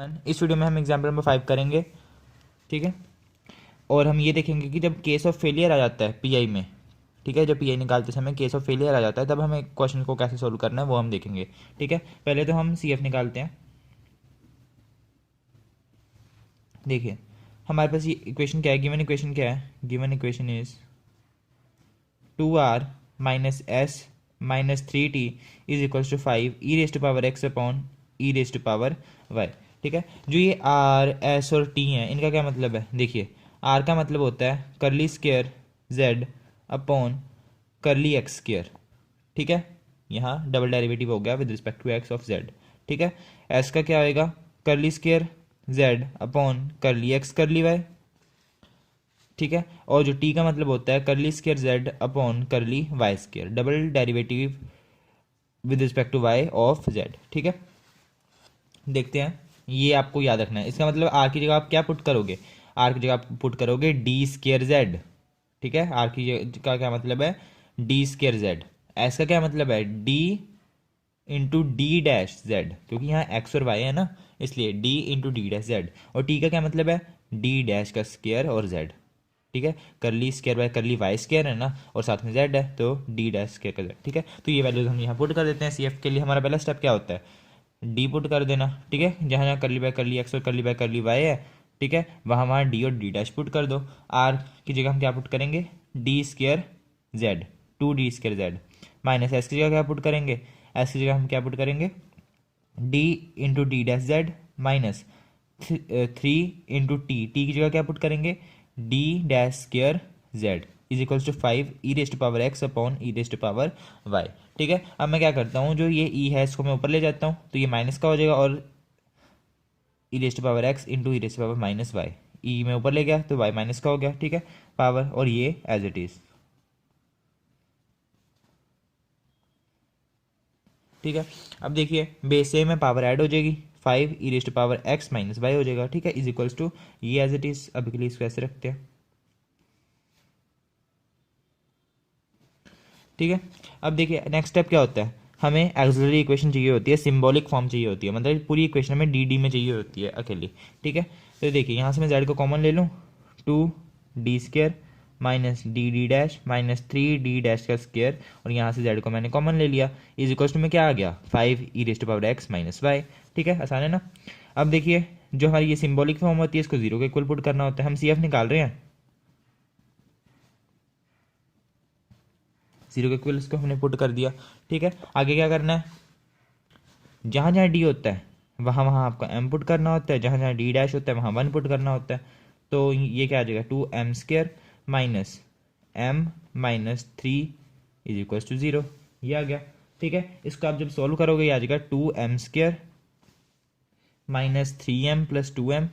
इस वीडियो में हम एग्जाम्पल नंबर 5 करेंगे। ठीक है, और हम ये देखेंगे कि जब केस ऑफ फेलियर आ जाता है पीआई में, ठीक है, जब पीआई निकालते समय केस ऑफ फेलियर आ जाता है तब हमें क्वेश्चन को कैसे सोल्व करना है वो हम देखेंगे। ठीक है, पहले तो हम सीएफ निकालते हैं। देखिए हमारे पास ये इक्वेशन क्या है, गिवन इक्वेशन क्या है, given equation is 2r minus S minus 3t is equals to 5 E raised power X upon E raised power Y. ठीक है, जो ये आर एस और टी हैं इनका क्या मतलब है, देखिए आर का मतलब होता है curly square Z upon curly X square. ठीक है, यहाँ डबल डेरिवेटिव हो गया with respect to X of Z. ठीक है, एस का क्या होएगा curly square Z upon curly X curly Y. ठीक है, और जो टी का मतलब होता है curly square Z upon curly Y square, double derivative with respect to Y of Z. ठीक है, देखते हैं, ये आपको याद रखना है। इसका मतलब आर की जगह आप क्या पुट करोगे, आर की जगह आप पुट करोगे डी स्क्वेयर जेड। ठीक है, आर की का क्या मतलब है डी स्क्वेयर जेड। एस का क्या मतलब है D into D dash Z, क्योंकि यहाँ एक्स और वाई है ना, इसलिए डी इंटू डी डैश जेड। और टी का क्या मतलब है डी डैश का स्क्वेयर और जेड। ठीक है, curly square by curly Y square है ना, और साथ में जेड है तो डी डैश स्क्वायर का जेड। ठीक है, तो ये वैल्यूज हम यहाँ पुट कर देते हैं। सी एफ के लिए हमारा पहला स्टेप क्या होता है डी पुट कर देना। ठीक है, जहाँ जहाँ करली बाय करली एक्स और करली बाय करली वाई है, ठीक है, वहाँ वहाँ डी और डी डैश पुट कर दो। आर की जगह हम क्या पुट करेंगे D square Z, 2d square Z, minus S की जगह क्या पुट करेंगे, एस की जगह हम क्या पुट करेंगे D into D dash Z minus 3 into T, T की जगह क्या पुट करेंगे D dash square Z is equals to 5 E raised power X upon E raised power Y. ठीक है, अब मैं क्या करता हूँ जो ये ई है इसको मैं ऊपर ले जाता हूँ तो ये माइनस का हो जाएगा, और e raised power x into ई रेस्ट पावर माइनस वाई, ई में ऊपर ले गया तो वाई माइनस का हो गया। ठीक है, पावर, और ये एज इट इज। ठीक है, अब देखिए बेस ए में पावर ऐड हो जाएगी 5 ई raised power x minus y हो जाएगा। ठीक है, इज इक्वल्स टू ये एज इट इज। अभी के लिए इसको ऐसे रखते हैं। ठीक है, अब देखिए नेक्स्ट स्टेप क्या होता है, हमें एक्सिलरी इक्वेशन चाहिए होती है, सिंबॉलिक फॉर्म चाहिए होती है, मतलब पूरी इक्वेशन में डी डी में चाहिए होती है अकेली। ठीक है, तो देखिए यहाँ से मैं जेड को कॉमन ले लूँ, 2d² minus D D dash minus 3d dash का स्क्वेयर, और यहाँ से जेड को मैंने कॉमन ले लिया, इज इक्वल्स टू में क्या आ गया 5 ई raised power x minus y. ठीक है, आसान है ना। अब देखिए जो हमारी ये सिंबॉलिक फॉर्म होती है इसको जीरो के इक्वल पुट करना होता है। हम सी एफ निकाल रहे हैं, जीरो के इक्वल इसको हमने पुट कर दिया। ठीक है, आगे क्या करना है, जहाँ जहाँ डी होता है वहाँ वहाँ आपको एम पुट करना होता है, जहाँ जहाँ डी डैश होता है वहाँ 1 पुट करना होता है। तो ये क्या आ जाएगा 2m² minus m minus 3 is equals to 0, ये आ गया। ठीक है, इसको आप जब सॉल्व करोगे ये आ जाएगा 2m² minus 3m plus 2m,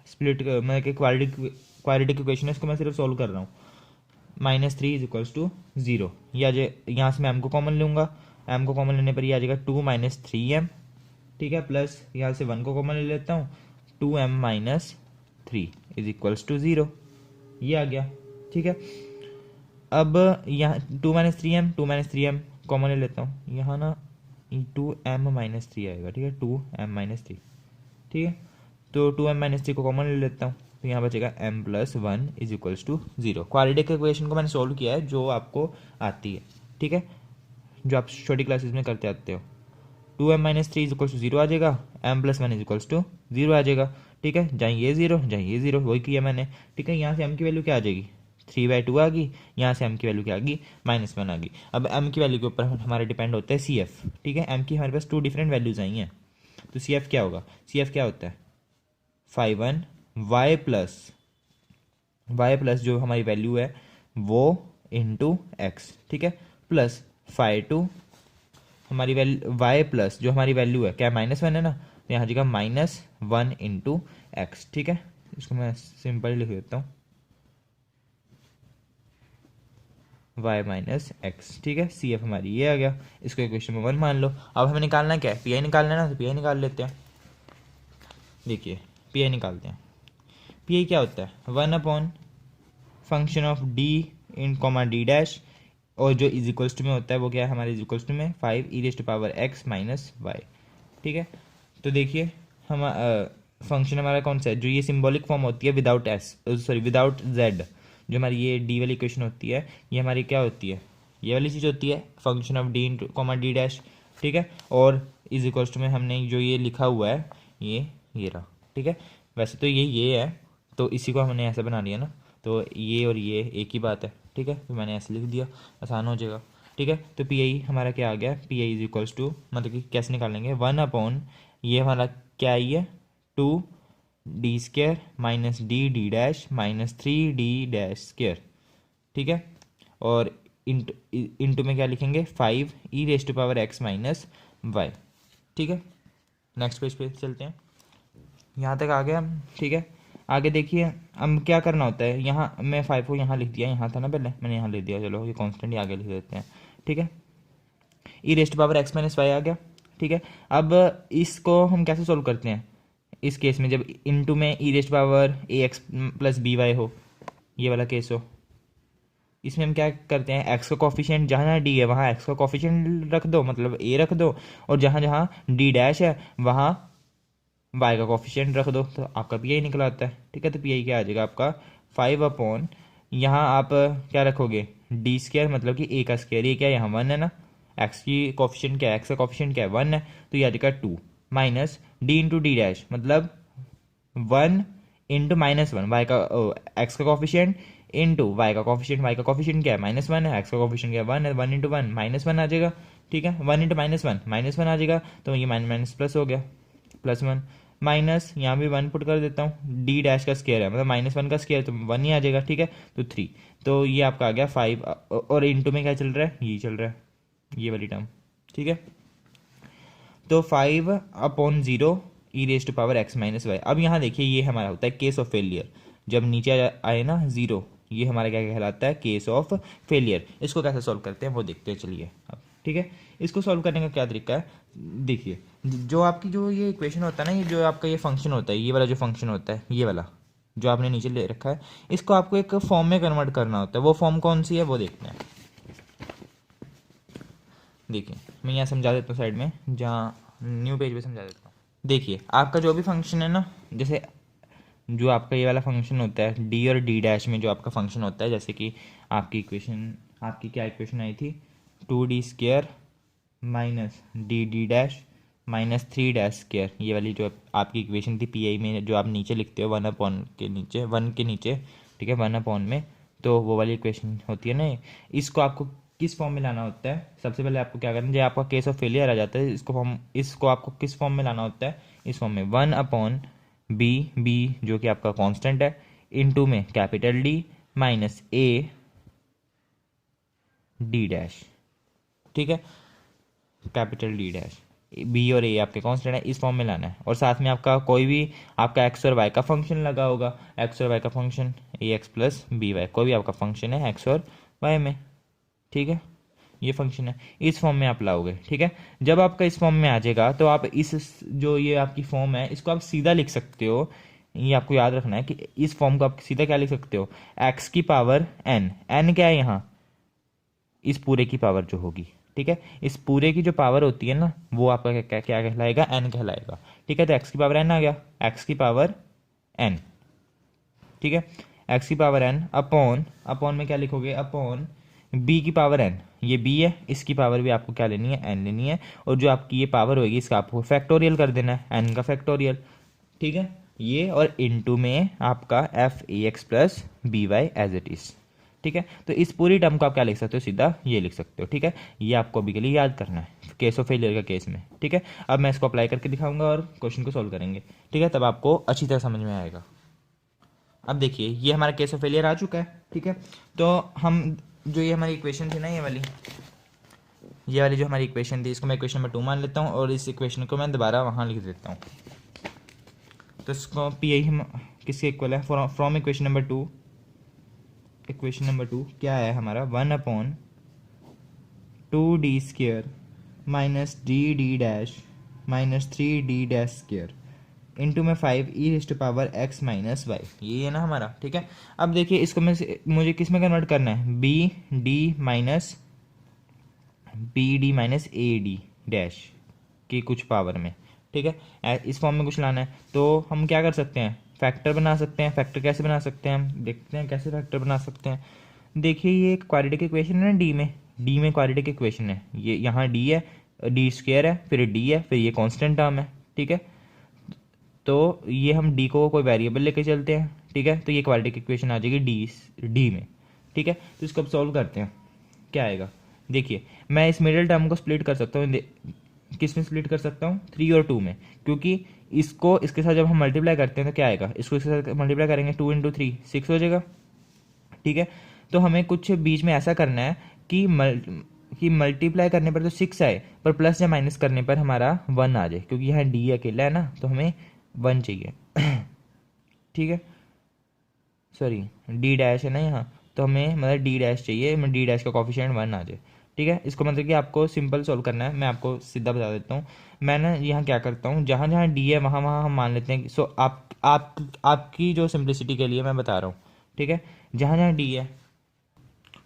split मैं क्वाड्रेटिक इक्वेशन है, इसको मैं सिर्फ सॉल्व कर रहा हूँ। -3 इज इक्वल्स टू 0, ये आ जाए, यहाँ से मैं m को कॉमन लूँगा, m को कॉमन लेने पर ये आ जाएगा 2 माइनस 3m। ठीक है, प्लस यहाँ से 1 को कॉमन ले लेता हूँ, 2m minus 3 is equals to 0, ये आ गया। ठीक है, अब यहाँ 2 माइनस 3m कॉमन ले लेता हूँ, यहाँ ना 2m माइनस 3 आएगा। ठीक है, 2m माइनस 3। ठीक है, तो 2m माइनस 3 को कॉमन ले लेता हूँ, तो यहाँ बचेगा m plus 1 is equals to 0। Quadratic equation को मैंने सोल्व किया है जो आपको आती है। ठीक है, जो आप छोटी क्लासेस में करते आते हो। 2m minus 3 is equals to 0 आ जाएगा, m plus 1 is equals to 0 आ जाएगा। ठीक है, जहाँ ये 0 जहाँ ये 0 वही किया मैंने। ठीक है, यहाँ से m की वैल्यू क्या आ जाएगी 3/2 आ गई, यहाँ से m की वैल्यू क्या आ गई -1 आ गई। अब m की वैल्यू के ऊपर हमारे डिपेंड होता है सी एफ। ठीक है, m की हमारे पास 2 डिफरेंट वैल्यूज आई हैं, तो सी एफ क्या होगा, सी एफ क्या होता है 5 वाई प्लस जो हमारी वैल्यू है वो इंटू एक्स। ठीक है, प्लस 5 हमारी वैल्यू वाई प्लस जो हमारी वैल्यू है क्या -1 है ना, तो यहाँ जगह -1 इंटू एक्स। ठीक है, इसको मैं सिंपल लिख देता हूँ y माइनस एक्स। ठीक है, सी एफ हमारी ये आ गया, इसको इक्वेशन में 1 मान लो। अब हमें निकालना है क्या है, पी आई निकालना है ना, तो पी आई निकाल लेते हैं। देखिए पी आई निकालते हैं, पी आई क्या होता है 1 upon function of D in comma D dash, और जो इज इक्वल्स टू में होता है वो क्या है हमारे इज इक्वल्स टू में 5 ई raised power x minus y. ठीक है, तो देखिए हम फंक्शन हमारा कौन सा है, जो ये सिंबॉलिक फॉर्म होती है without S, sorry without Z, जो हमारी ये डी वाली इक्वेशन होती है, ये हमारी क्या होती है, ये वाली चीज़ होती है function of D into comma D dash, ठीक है। और इज इक्वल्स टू में हमने जो ये लिखा हुआ है ये रहा, ठीक है। वैसे तो ये है, तो इसी को हमने ऐसे बना लिया ना, तो ये और ये एक ही बात है, ठीक है। तो मैंने ऐसे लिख दिया, आसान हो जाएगा, ठीक है। तो पी आई हमारा क्या आ गया, P I is equals to, मतलब कि कैसे निकालेंगे, 1 ये हमारा क्या आई है, 2d² minus D dash minus 3d dash square, ठीक है। और इंटू में क्या लिखेंगे, 5e⁻x-y, ठीक है। नेक्स्ट पेज पे चलते हैं, यहाँ तक आ गया हम, ठीक है। आगे देखिए हम क्या करना होता है, यहाँ मैं 5 को यहाँ लिख दिया, यहाँ था ना पहले, मैंने यहाँ लिख दिया, चलो ये कॉन्स्टेंट ही आगे लिख देते हैं, ठीक है। e⁻x-y आ गया, ठीक है। अब इसको हम कैसे सोल्व करते हैं, इस केस में जब इनटू में e⁻ax+by हो, ये वाला केस हो, इसमें हम क्या करते हैं, x का कॉफिशिएंट जहाँ जहाँ d है वहाँ x का कॉफिशिएंट रख दो, मतलब a रख दो, और जहाँ जहाँ d डैश है वहाँ y का कॉफिशिएंट रख दो, तो आपका पी आई निकल आता है, ठीक है। तो पी आई क्या आ जाएगा आपका 5 यहाँ आप क्या रखोगे, d², मतलब कि a का स्क्वायर, ये क्या है यहाँ 1 है ना, x की कॉफिशिएंट क्या है, x का कॉफिशिएंट क्या है 1 है, तो ये आ जाएगा 2 minus d into D dash, मतलब 1 इंटू -1, y का x का कॉफिशिएंट इंटू y का कॉफिशिएंट, y का कॉफिशिएंट क्या है -1 है, x का कॉफिशिएंट क्या है 1 है, 1 इंटू 1 -1 आ जाएगा, ठीक है। 1 इंटू -1 आ जाएगा, तो ये माइनस प्लस हो गया, +1 माइनस यहाँ भी 1 पुट कर देता हूँ, डी डैश का स्क्वायर है, मतलब -1 का स्क्वायर, तो 1 ही आ जाएगा, ठीक है। तो 3, तो ये आपका आ गया 5, और इंटू में क्या चल रहा है, ये चल रहा है, ये वाली टर्म, ठीक है। तो 5/0 e⁻x-y। अब यहाँ देखिए ये हमारा होता है केस ऑफ फेलियर, जब नीचे आए ना 0, ये हमारा क्या कहलाता है, केस ऑफ फेलियर। इसको कैसे सॉल्व करते हैं वो देखते हैं, चलिए अब, ठीक है। इसको सॉल्व करने का क्या तरीका है, देखिए जो आपकी जो ये इक्वेशन होता है ना, ये जो आपका ये फंक्शन होता है, ये वाला जो फंक्शन होता है, ये वाला जो आपने नीचे ले रखा है, इसको आपको एक फॉर्म में कन्वर्ट करना होता है। वो फॉर्म कौन सी है वो देखते हैं, देखिए मैं यहाँ समझा देता हूँ साइड में, जहाँ न्यू पेज पे समझा देता हूँ। देखिए आपका जो भी फंक्शन है ना, जैसे जो आपका ये वाला फंक्शन होता है डी और डी डैश में जो आपका फंक्शन होता है, जैसे कि आपकी इक्वेशन, आपकी क्या इक्वेशन आई थी, 2d² minus D dash minus 3 dash square, ये वाली जो आपकी इक्वेशन थी पी आई में, जो आप नीचे लिखते हो 1 के नीचे, 1 के नीचे, ठीक है, 1 में, तो वो वाली इक्वेशन होती है ना। इसको आपको किस फॉर्म में लाना होता है, सबसे पहले आपको क्या करना है, जब आपका केस ऑफ फेलियर आ जाता है, इसको आपको किस फॉर्म में लाना होता है, इस फॉर्म में 1/b जो कि आपका कांस्टेंट है, इनटू में capital D minus a D dash, ठीक है, कैपिटल डी डैश, बी और ए आपके कांस्टेंट है, इस फॉर्म में लाना है। और साथ में आपका कोई भी आपका एक्स और वाई का फंक्शन लगा होगा, एक्स और वाई का फंक्शन ax+by, कोई भी आपका फंक्शन है एक्स और वाई में, ठीक है, ये फंक्शन है, इस फॉर्म में आप लाओगे, ठीक है। जब आपका इस फॉर्म में आ जाएगा, तो आप इस जो ये आपकी फॉर्म है, इसको आप सीधा लिख सकते हो, ये आपको याद रखना है कि इस फॉर्म को आप सीधा क्या लिख सकते हो, x की पावर n, n क्या है यहाँ, इस पूरे की पावर जो होगी, ठीक है, इस पूरे की जो पावर होती है ना, वो आपका क्या कहलाएगा, n कहलाएगा, ठीक है। तो x की पावर n आ गया, x की पावर n, ठीक है, x की पावर n अपॉन में क्या लिखोगे, अपॉन b की पावर n, ये b है, इसकी पावर भी आपको क्या लेनी है, n लेनी है, और जो आपकी ये पावर होगी इसका आपको फैक्टोरियल कर देना है, n का फैक्टोरियल, ठीक है, ये, और इनटू में आपका f(ax+by) एज इट इज, ठीक है। तो इस पूरी टर्म को आप क्या लिख सकते हो, सीधा ये लिख सकते हो, ठीक है। ये आपको अभी के लिए याद करना है केस ऑफ फेलियर का केस में, ठीक है। अब मैं इसको अप्लाई करके दिखाऊंगा और क्वेश्चन को सोल्व करेंगे, ठीक है, तब आपको अच्छी तरह समझ में आएगा। अब देखिए ये हमारा केस ऑफ फेलियर आ चुका है, ठीक है। तो हम जो ये हमारी इक्वेशन थी ना, ये वाली जो हमारी इक्वेशन थी, इसको मैं इक्वेशन नंबर 2 मान लेता हूँ, और इस इक्वेशन को मैं दोबारा वहाँ लिख देता हूँ। तो इसको पी आई हम किसके इक्वल है, from equation number 2, equation number 2 क्या है हमारा, 1/2d² minus D dash minus 3d⁻² into में 5e⁻x-y, ये है ना हमारा, ठीक है। अब देखिए इसको मुझे किस में कन्वर्ट करना है, bd माइनस ad डैश की कुछ पावर में, ठीक है, इस फॉर्म में कुछ लाना है तो हम क्या कर सकते हैं, फैक्टर बना सकते हैं। फैक्टर कैसे बना सकते हैं, हम देखते हैं कैसे फैक्टर बना सकते हैं। देखिए ये एक क्वाड्रेटिक इक्वेशन है ना, डी में क्वाड्रेटिक इक्वेशन है, ये यहाँ डी है, डी स्क्वायर है, फिर डी है, फिर ये कांस्टेंट टर्म है, ठीक है। तो ये हम डी को कोई वेरिएबल लेके चलते हैं, ठीक है, तो ये क्वाड्रेटिक इक्वेशन आ जाएगी डी में, ठीक है। तो इसको अब सॉल्व करते हैं, क्या आएगा। देखिए मैं इस मिडिल टर्म को स्प्लिट कर सकता हूँ, किस में स्प्लिट कर सकता हूँ, 3 और 2 में, क्योंकि इसको इसके साथ जब हम मल्टीप्लाई करते हैं तो क्या आएगा, इसको इसके साथ मल्टीप्लाई करेंगे 2 इंटू 3 6 हो जाएगा, ठीक है। तो हमें कुछ बीच में ऐसा करना है कि मल्टीप्लाई करने पर तो 6 आए, पर प्लस या माइनस करने पर हमारा 1 आ जाए, क्योंकि यहाँ डी अकेला है ना, तो हमें 1 चाहिए ठीक है, सॉरी डी डैश है ना यहाँ, तो हमें मतलब डी डैश चाहिए, मैं डी डैश का कॉफिशिएंट 1 आ जाए, ठीक है। इसको मतलब कि आपको सिंपल सोल्व करना है, मैं आपको सीधा बता देता हूँ। मैं ना यहाँ क्या करता हूँ, जहाँ जहाँ डी है वहाँ वहाँ हम मान लेते हैं सो आपकी जो सिंप्लिसिटी के लिए मैं बता रहा हूँ, ठीक है। जहाँ जहाँ डी है,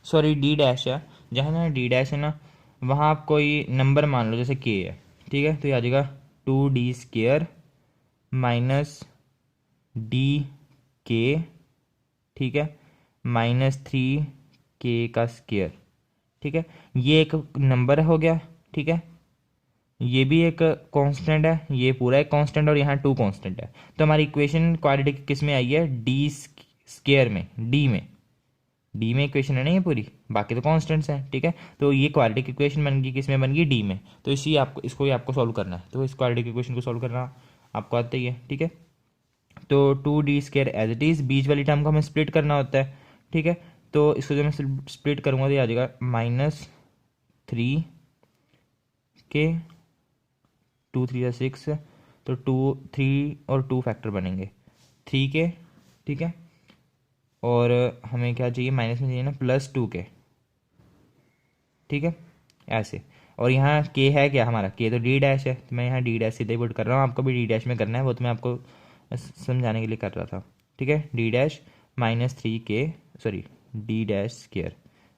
सॉरी डी डैश है, जहाँ जहाँ डी डैश है ना वहाँ आप कोई नंबर मान लो, जैसे के है, ठीक है। तो ये आ जाएगा 2d² माइनस डी के, ठीक है, -3k का स्क्वायर, ठीक है। ये एक नंबर हो गया, ठीक है, ये भी एक कांस्टेंट है, ये पूरा एक कांस्टेंट और यहाँ 2 कांस्टेंट है। तो हमारी इक्वेशन क्वाड्रेटिक किस में आई है, डी स्क्वायर में, डी में इक्वेशन है ना ये पूरी, बाकी तो कांस्टेंट्स हैं, ठीक है। तो ये क्वाड्रेटिक इक्वेशन बन गई, किस में बन गई, डी में। तो इसको ही आपको सॉल्व करना है, तो इस क्वाड्रेटिक इक्वेशन को सॉल्व करना आपको आता ही है, ठीक है। तो 2d² एज इट इज़, बीच वाली टर्म को हमें स्प्लिट करना होता है, ठीक है। तो इसको जब मैं स्प्लिट करूँगा तो ये आ जाएगा -3k, 2 3 6, तो 3 और 2 फैक्टर बनेंगे 3k, ठीक है। और हमें क्या चाहिए, माइनस में चाहिए ना +2k, ठीक है, ऐसे। और यहाँ k है क्या हमारा, k तो डी डैश है, तो मैं यहाँ डी डैश सीधे पुट कर रहा हूँ, आपको भी डी डैश में करना है, वो तो मैं आपको समझाने के लिए कर रहा था, ठीक है। D dash -3k, sorry D dash square,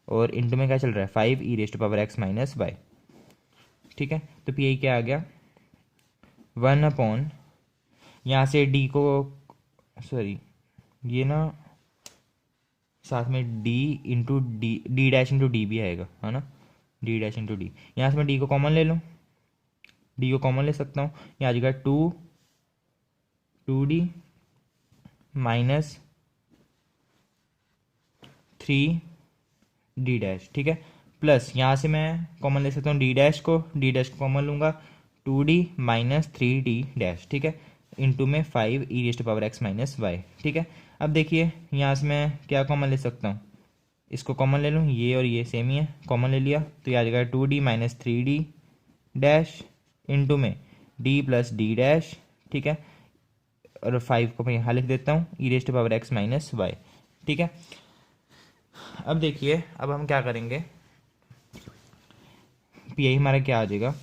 और इंटू में क्या चल रहा है 5e⁻x - y, ठीक है। तो पी आई क्या आ गया, 1/, यहाँ से डी को, सॉरी ये ना साथ में डी डैश इंटू डी भी आएगा, है ना, डी डैश इंटू डी। यहाँ से मैं डी को कॉमन ले लूँ, डी को कॉमन ले सकता हूँ, यहाँ आ जाएगा 2d -3d डैश, ठीक है। प्लस यहाँ से मैं कॉमन ले सकता हूँ डी डैश को कॉमन लूँगा, 2d -3d डैश, ठीक है, इंटू में 5e⁻x - y, ठीक है। अब देखिए यहाँ से मैं क्या कॉमन ले सकता हूँ, इसको कॉमन ले लूँ, ये और ये सेम ही है, कॉमन ले लिया तो ये आ जाएगा 2d -3d डैश इंटू में d + d डैश, ठीक है। और 5 को मैं यहाँ लिख देता हूँ e⁻x - y, ठीक है। अब देखिए अब हम क्या करेंगे, पी आई हमारा क्या आ जाएगा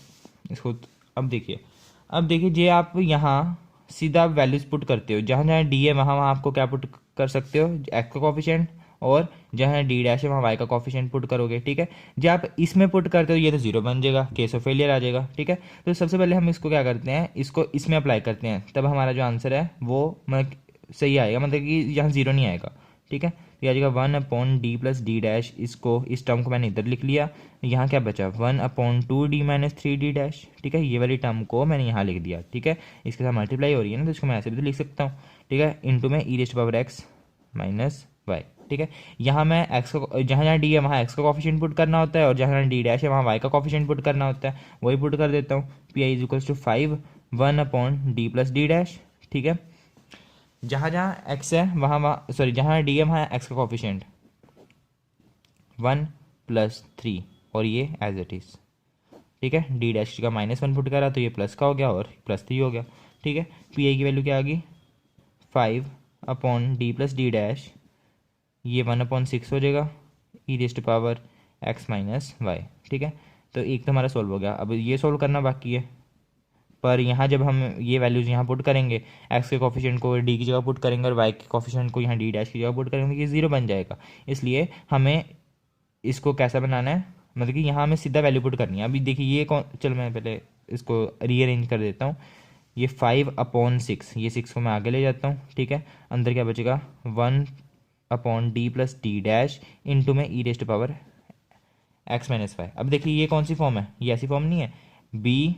इसको, अब देखिए जे आप यहाँ सीधा आप वैल्यूज पुट करते हो, जहाँ जहाँ डी है वहाँ वहाँ आपको क्या पुट कर सकते हो, एक्स का कॉफिशिएंट, और जहाँ डी डैश है वहाँ वाई का कॉफिशिएंट पुट करोगे, ठीक है। जब आप इसमें पुट करते हो ये तो 0 बन जाएगा, केस ऑफ फेलियर आ जाएगा, ठीक है। तो सबसे पहले हम इसको क्या करते हैं, इसको इसमें अप्लाई करते हैं, तब हमारा जो आंसर है वो मतलब सही आएगा, मतलब कि यहाँ 0 नहीं आएगा, ठीक है। तो आ जाएगा 1/d + d डैश, इसको इस टर्म को मैंने इधर लिख लिया, यहाँ क्या बचा 1/2d - 3d डैश, ठीक है। ये वाली टर्म को मैंने यहाँ लिख दिया, ठीक है। इसके साथ मल्टीप्लाई हो रही है ना, तो इसको मैं ऐसे भी तो लिख सकता हूँ, ठीक है, इंटू में e⁻x - y, ठीक है। यहाँ मैं एक्स को, जहाँ जहाँ डी है वहाँ एक्स का कॉफिशिएंट पुट करना होता है, और जहाँ जहाँ डी डैश है वहाँ वाई का कॉफिशिएंट पुट करना होता है, वही पुट कर देता हूँ। P I = 5 1/d + d dash, ठीक है। जहाँ जहाँ एक्स है वहाँ सॉरी जहाँ डी है वहाँ एक्स का कॉफिशिएंट 1 + 3, और ये एज इट इज़, ठीक है। डी डैश का -1 पुट करा तो ये प्लस का हो गया और +3 हो गया, ठीक है। पी आई की वैल्यू क्या आ गई 5/d + d डैश, ये 1/6 हो जाएगा e⁻x - y, ठीक है। तो एक तो हमारा सोल्व हो गया, अब ये सोल्व करना बाकी है, पर यहाँ जब हम ये वैल्यूज़ यहाँ पुट करेंगे, एक्स के कॉफिशिएंट को डी की जगह पुट करेंगे और वाई के कॉफिशिएंट को यहाँ डी डैश की जगह पुट करेंगे, ये 0 बन जाएगा। इसलिए हमें इसको कैसा बनाना है, मतलब कि यहाँ हमें सीधा वैल्यू पुट करनी है। अभी देखिए ये कौन, चलो मैं पहले इसको रीअरेंज कर देता हूँ। ये 5/6, ये 6 को मैं आगे ले जाता हूँ, ठीक है। अंदर क्या बचेगा, 1/d plus D dash into में ई रेस्ट टू पावर x-5। अब देखिए ये कौन सी फॉर्म है, ये ऐसी फॉर्म नहीं है, B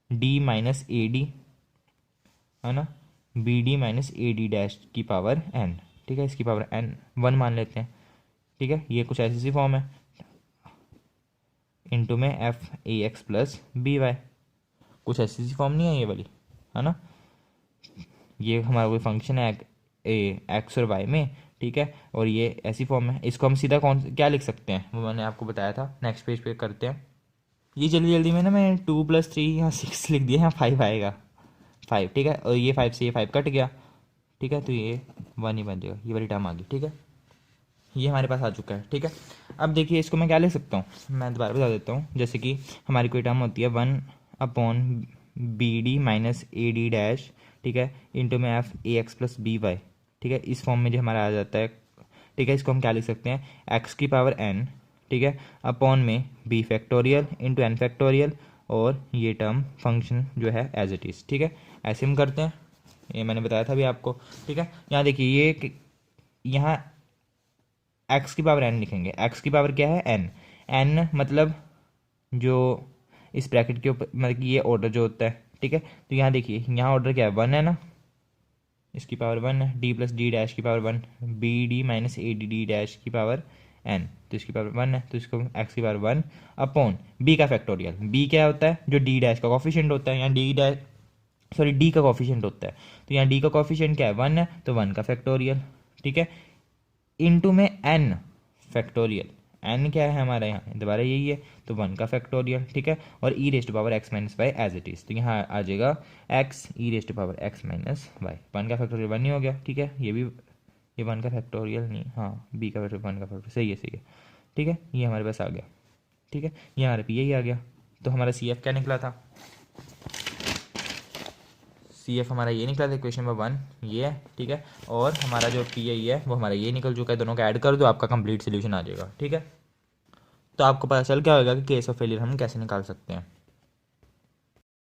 D minus A D, है ना, B D minus A D dash की पावर n, ठीक है। इसकी पावर n 1 मान लेते हैं, ठीक है। ये कुछ ऐसी सी फॉर्म है, इंटू में F A X plus B Y, कुछ ऐसी सी फॉर्म नहीं है ये वाली, है ना। ये हमारा कोई फंक्शन है एक्स और वाई में, ठीक है, और ये ऐसी फॉर्म है। इसको हम सीधा कौन क्या लिख सकते हैं, वो मैंने आपको बताया था। नेक्स्ट पेज पे करते हैं ये जल्दी जल्दी में ना, मैं 2 + 3 यहाँ 6 लिख दिया, यहाँ 5 आएगा, 5, ठीक है। और ये 5 से ये 5 कट गया, ठीक है, तो ये 1 ही बन जाएगा, ये वाली टर्म आ गई, ठीक है। ये हमारे पास आ चुका है, ठीक है। अब देखिए इसको मैं क्या लिख सकता हूँ, मैं दोबारा बता देता हूँ। जैसे कि हमारी कोई टर्म होती है 1/bd minus A D dash, ठीक है, इंटू में F A X plus B Y, ठीक है। इस फॉर्म में जो हमारा आ जाता है, ठीक है। इसको हम क्या लिख सकते हैं, एक्स की पावर n, ठीक है, अपॉन में B factorial into N factorial, और ये टर्म फंक्शन जो है एज इट इज़, ठीक है। ऐसे हम करते हैं, ये मैंने बताया था अभी आपको, ठीक है। यहाँ देखिए ये यहाँ एक्स की पावर n लिखेंगे, एक्स की पावर क्या है, n, n मतलब जो इस ब्रैकेट के ऊपर, मतलब कि ये ऑर्डर जो होता है, ठीक है। तो यहाँ देखिए यहाँ ऑर्डर क्या है, 1 है ना, इसकी पावर 1 है, डी प्लस डी डैश की power 1, B D minus A D D dash की पावर n, तो इसकी पावर 1 है, तो इसको एक्स की पावर 1 अपॉन बी का फैक्टोरियल। बी क्या होता है, जो डी डैश का कॉफिशिएंट होता है, यहाँ डी डैश सॉरी डी का कॉफिशिएंट होता है, तो यहाँ डी का कॉफिशिएंट क्या है, 1 है, तो 1 का फैक्टोरियल, ठीक है, इंटू में n फैक्टोरियल। n क्या है हमारा यहाँ, दोबारा यही है, तो 1 का फैक्टोरियल, ठीक है। और e raised power x-y as it is, तो यहाँ आ जाएगा x ई रेस्ट पावर x-y, 1 का फैक्टोरियल 1 ही हो गया, ठीक है। ये भी ये 1 का फैक्टोरियल नहीं, हाँ बी का फैक्टोरियल 1 का फैक्टोरियल, सही है, ठीक है। ये हमारे पास आ गया, ठीक है। ये हमारे पे यही आ गया, तो हमारा सी एफ क्या निकला था, सी एफ हमारा ये निकला था, क्वेश्चन नंबर 1 ये है, ठीक है। और हमारा जो पी आई है वो हमारा ये निकल चुका है, दोनों का ऐड कर दो, आपका कंप्लीट सोल्यूशन आ जाएगा, ठीक है। तो आपको पता चल क्या होगा कि केस ऑफ फेलियर हम कैसे निकाल सकते हैं।